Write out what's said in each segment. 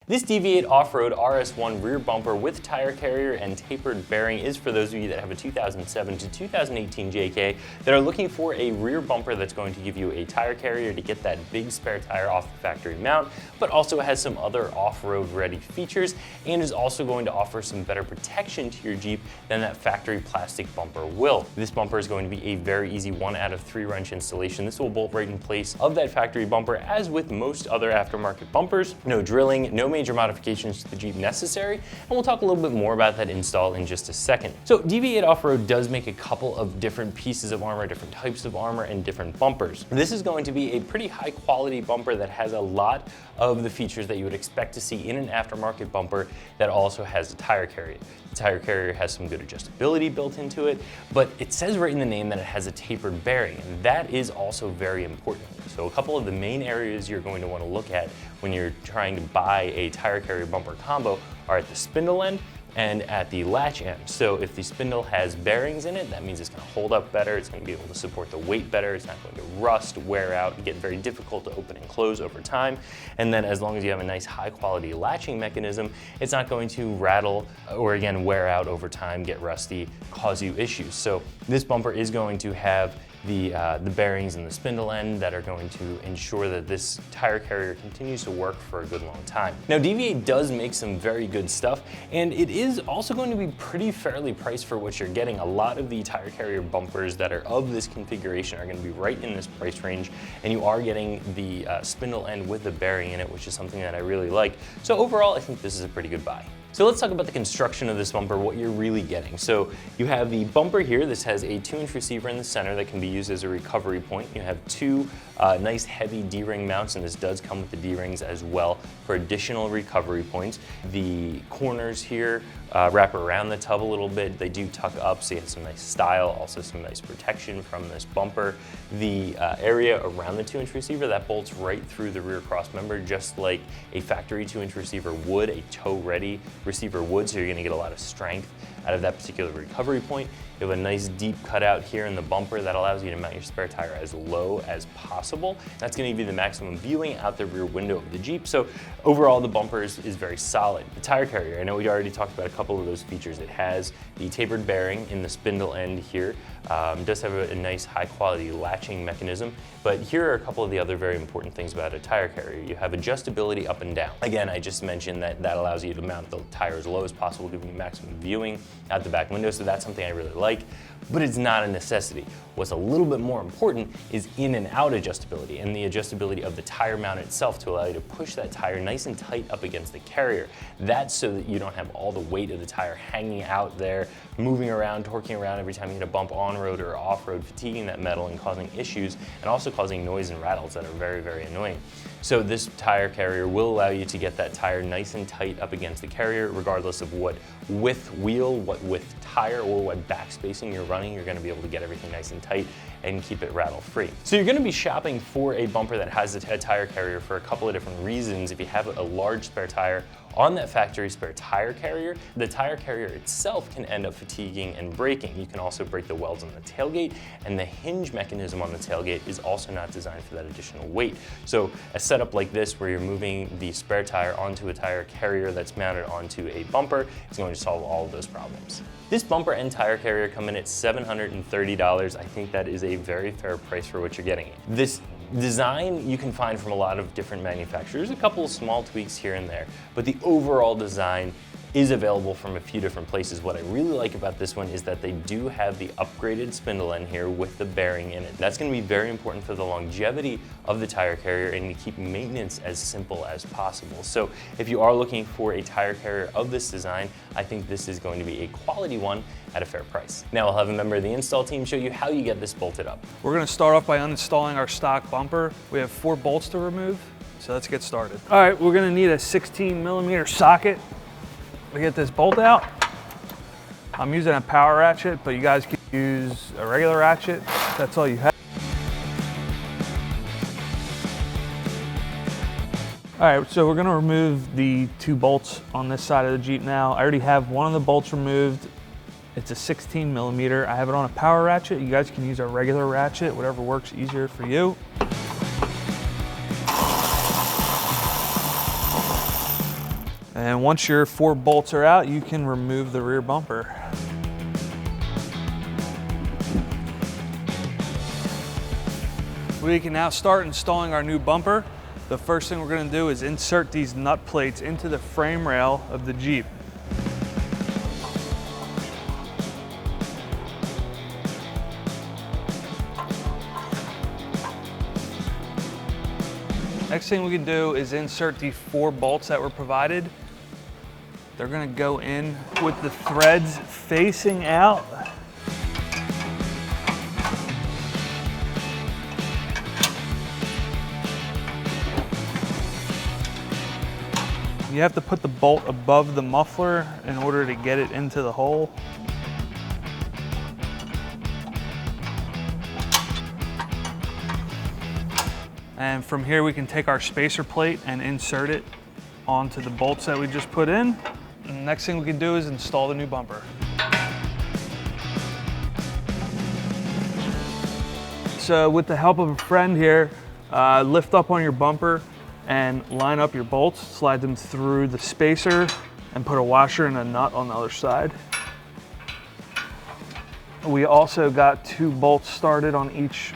This DV8 off-road RS-1 rear bumper with tire carrier and tapered bearing is for those of you that have a 2007 to 2018 JK that are looking for a rear bumper that's going to give you a tire carrier to get that big spare tire off the factory mount, but also has some other off-road ready features and is also going to offer some better protection to your Jeep than that factory plastic bumper will. This bumper is going to be a very easy 1 out of 3 wrench installation. This will bolt right in place of that factory bumper, as with most other aftermarket bumpers. No drilling, no major modifications to the Jeep necessary, and we'll talk a little bit more about that install in just a second. So DV8 Off-Road does make a couple of different pieces of armor, different types of armor, and different bumpers. This is going to be a pretty high quality bumper that has a lot of the features that you would expect to see in an aftermarket bumper that also has a tire carrier. The tire carrier has some good adjustability built into it, but it says right in the name that it has a tapered bearing, and that is also very important. So a couple of the main areas you're going to want to look at when you're trying to buy a tire carrier bumper combo are at the spindle end and at the latch end. So if the spindle has bearings in it, that means it's going to hold up better, it's going to be able to support the weight better, it's not going to rust, wear out, and get very difficult to open and close over time. And then as long as you have a nice high quality latching mechanism, it's not going to rattle or again wear out over time, get rusty, cause you issues. So this bumper is going to have the bearings in the spindle end that are going to ensure that this tire carrier continues to work for a good long time. Now DV8 does make some very good stuff, and it is also going to be pretty fairly priced for what you're getting. A lot of the tire carrier bumpers that are of this configuration are going to be right in this price range, and you are getting the spindle end with the bearing in it, which is something that I really like. So overall, I think this is a pretty good buy. So let's talk about the construction of this bumper, what you're really getting. So you have the bumper here. This has a 2-inch receiver in the center that can be used as a recovery point. You have 2 nice heavy D-ring mounts, and this does come with the D-rings as well for additional recovery points. The corners here wrap around the tub a little bit. They do tuck up, so you have some nice style, also some nice protection from this bumper. The area around the 2-inch receiver, that bolts right through the rear cross member, just like a factory 2-inch receiver would, a tow-ready receiver would, so you're going to get a lot of strength out of that particular recovery point. You have a nice deep cutout here in the bumper that allows you to mount your spare tire as low as possible. That's going to give you the maximum viewing out the rear window of the Jeep. So overall, the bumper is very solid. The tire carrier, I know we already talked about a couple of those features. It has the tapered bearing in the spindle end here. Does have a nice high quality latching mechanism, but here are a couple of the other very important things about a tire carrier. You have adjustability up and down. Again, I just mentioned that allows you to mount the tire as low as possible, giving you maximum viewing out the back window, so that's something I really like, but it's not a necessity. What's a little bit more important is in and out adjustability, and the adjustability of the tire mount itself to allow you to push that tire nice and tight up against the carrier. That's so that you don't have all the weight of the tire hanging out there, moving around, torquing around every time you hit a bump on-road or off-road, fatiguing that metal and causing issues, and also causing noise and rattles that are very, very annoying. So this tire carrier will allow you to get that tire nice and tight up against the carrier, regardless of what width wheel, what width tire, or what back spacing you're running. You're going to be able to get everything nice and tight and keep it rattle free. So you're going to be shopping for a bumper that has a tire carrier for a couple of different reasons. If you have a large spare tire on that factory spare tire carrier, the tire carrier itself can end up fatiguing and breaking. You can also break the welds on the tailgate, and the hinge mechanism on the tailgate is also not designed for that additional weight. So a setup like this, where you're moving the spare tire onto a tire carrier that's mounted onto a bumper, is going to solve all of those problems. This bumper and tire carrier come in at $730. I think that is a very fair price for what you're getting. This design you can find from a lot of different manufacturers, a couple of small tweaks here and there, but the overall design is available from a few different places. What I really like about this one is that they do have the upgraded spindle end here with the bearing in it. That's going to be very important for the longevity of the tire carrier and to keep maintenance as simple as possible. So if you are looking for a tire carrier of this design, I think this is going to be a quality one at a fair price. Now I'll have a member of the install team show you how you get this bolted up. We're going to start off by uninstalling our stock bumper. We have 4 bolts to remove, so let's get started. All right, we're going to need a 16mm socket to get this bolt out. I'm using a power ratchet, but you guys can use a regular ratchet. That's all you have. All right, so we're gonna remove the 2 bolts on this side of the Jeep now. I already have one of the bolts removed. It's a 16mm. I have it on a power ratchet. You guys can use a regular ratchet, whatever works easier for you. And once your 4 bolts are out, you can remove the rear bumper. We can now start installing our new bumper. The first thing we're going to do is insert these nut plates into the frame rail of the Jeep. Next thing we can do is insert the 4 bolts that were provided. They're going to go in with the threads facing out. You have to put the bolt above the muffler in order to get it into the hole. And from here we can take our spacer plate and insert it onto the bolts that we just put in. And the next thing we can do is install the new bumper. So with the help of a friend here, lift up on your bumper and line up your bolts, slide them through the spacer, and put a washer and a nut on the other side. We also got 2 bolts started on each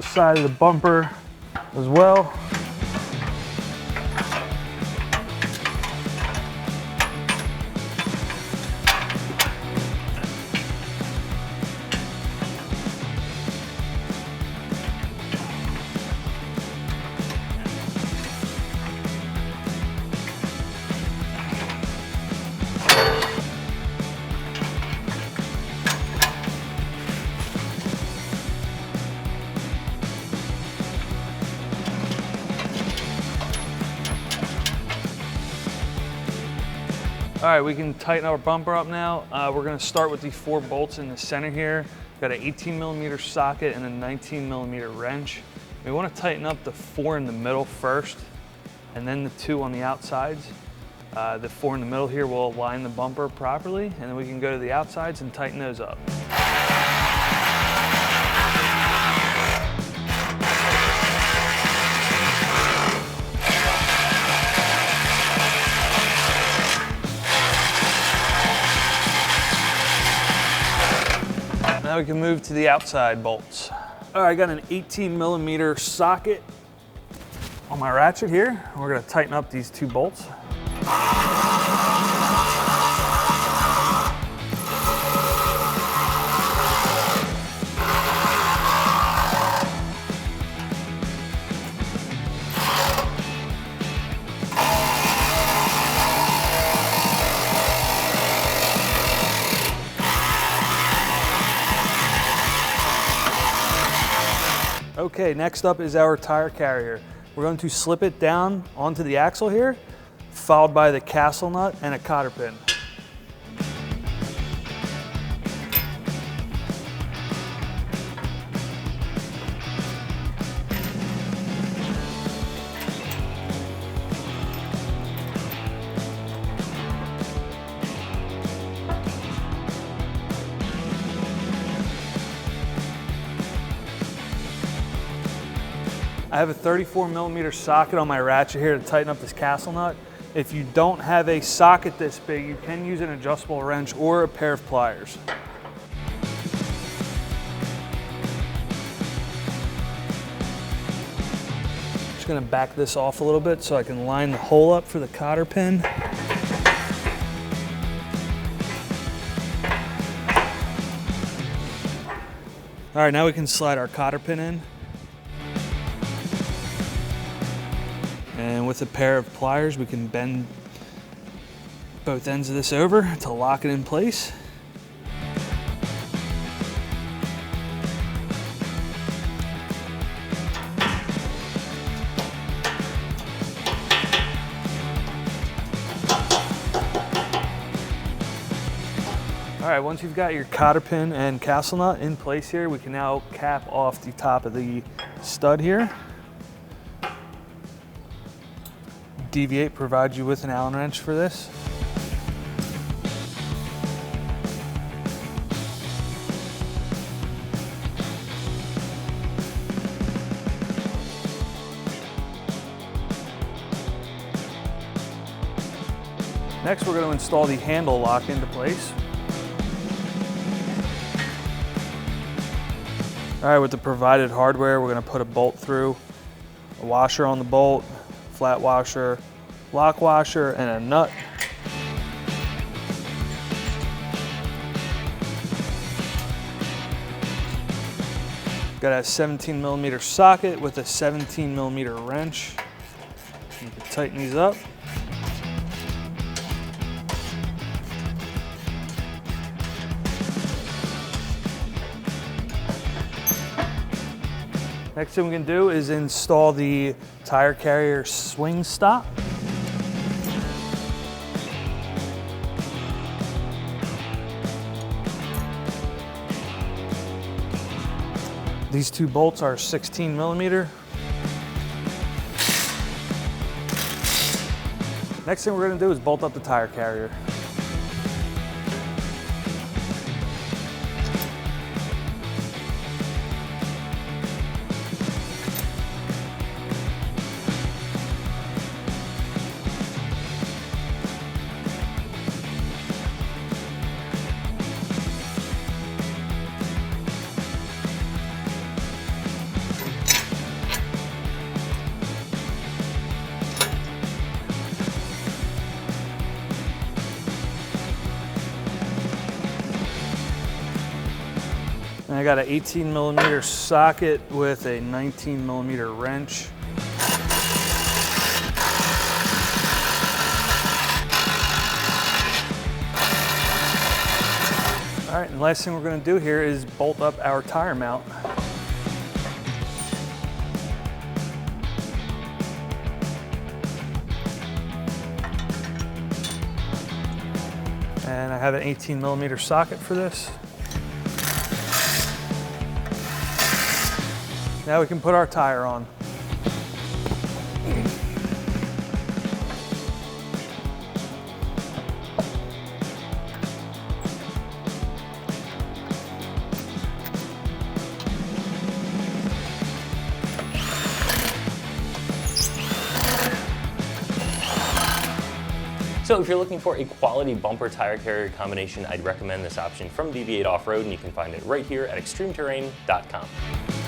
side of the bumper as well. All right, we can tighten our bumper up now. We're gonna start with the 4 bolts in the center here. Got an 18mm socket and a 19mm wrench. We wanna tighten up the 4 in the middle first, and then the 2 on the outsides. The 4 in the middle here will align the bumper properly, and then we can go to the outsides and tighten those up. Now we can move to the outside bolts. All right, I got an 18mm socket on my ratchet here. We're gonna tighten up these 2 bolts. Okay, next up is our tire carrier. We're going to slip it down onto the axle here, followed by the castle nut and a cotter pin. I have a 34mm socket on my ratchet here to tighten up this castle nut. If you don't have a socket this big, you can use an adjustable wrench or a pair of pliers. Just gonna back this off a little bit so I can line the hole up for the cotter pin. All right, now we can slide our cotter pin in. And with a pair of pliers, we can bend both ends of this over to lock it in place. All right, once you've got your cotter pin and castle nut in place here, we can now cap off the top of the stud here. DV8 provides you with an Allen wrench for this. Next, we're going to install the handle lock into place. All right, with the provided hardware, we're going to put a bolt through, a washer on the bolt, flat washer, lock washer, and a nut. Got a 17mm socket with a 17mm wrench. You can tighten these up. Next thing we can do is install the tire carrier swing stop. These two bolts are 16mm. Next thing we're going to do is bolt up the tire carrier. And I got an 18mm socket with a 19mm wrench. All right, and the last thing we're going to do here is bolt up our tire mount. And I have an 18mm socket for this. Now we can put our tire on. So if you're looking for a quality bumper tire carrier combination, I'd recommend this option from DV8 Off-Road, and you can find it right here at ExtremeTerrain.com.